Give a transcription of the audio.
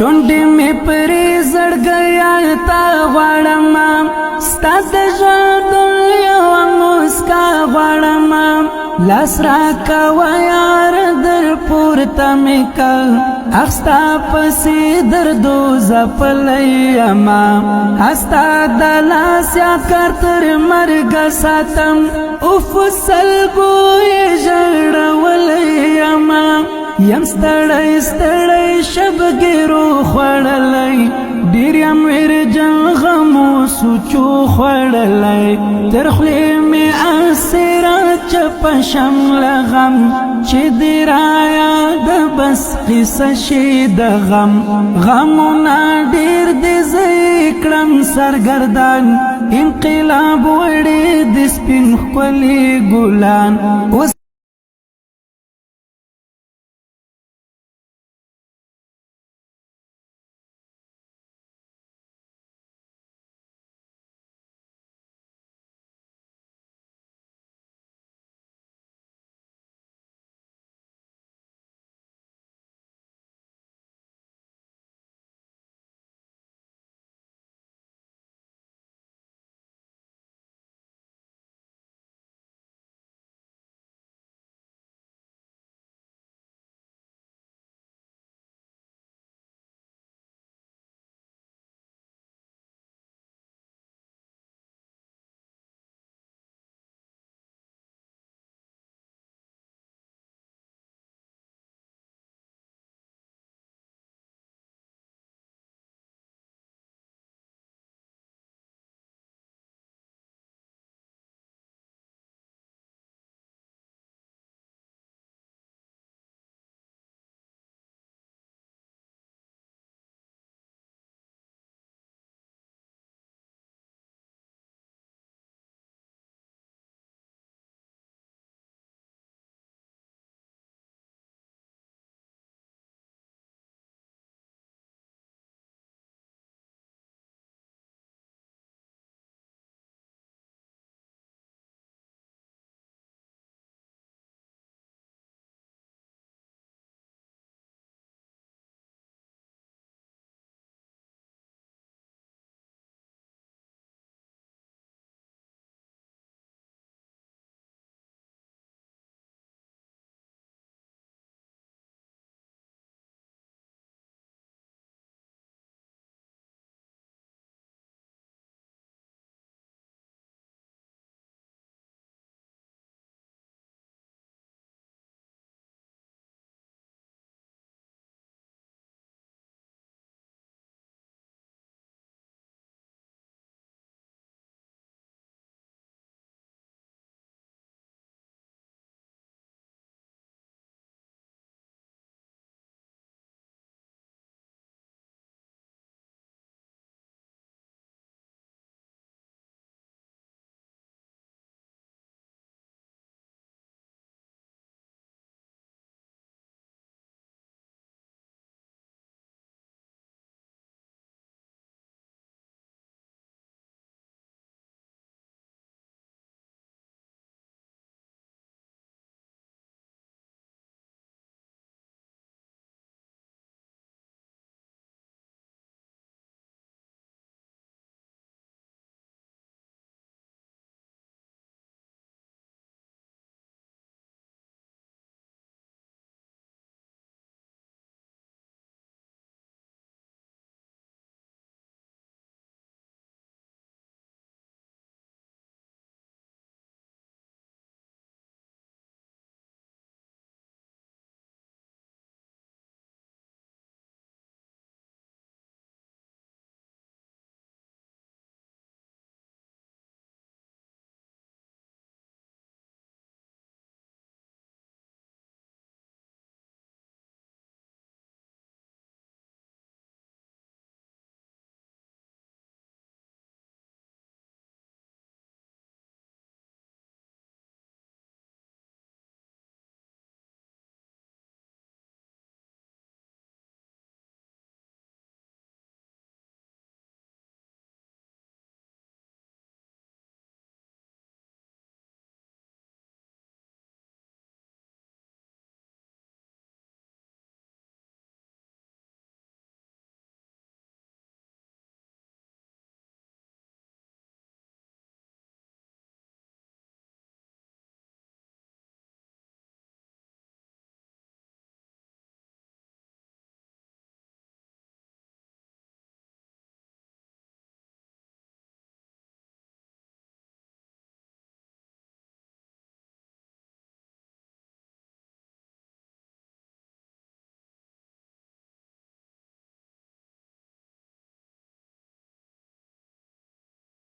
شونډې مې پرې زړګیا تا غواړم ستا د ژوند یوه موسکا غواړم لاس راکوه یار در پورته مې کړ اخ ستا پسې دردو ځپلی یمه ستا د لاس یاد کار تر مرګه ساتم اوف سلګو یې ژړولی یمه یم ستړی ستړی شبګیرو خوړلی ډېر یم ویرجن غمو سوچو خوړلی تر خولې مې اسیره چپه شم له غم چې دې رایاده بس قیصه شي د غم غمونه ډېر دې زه یې کړم سرګردان انقلاب وړې د سپین ښکلي ګلان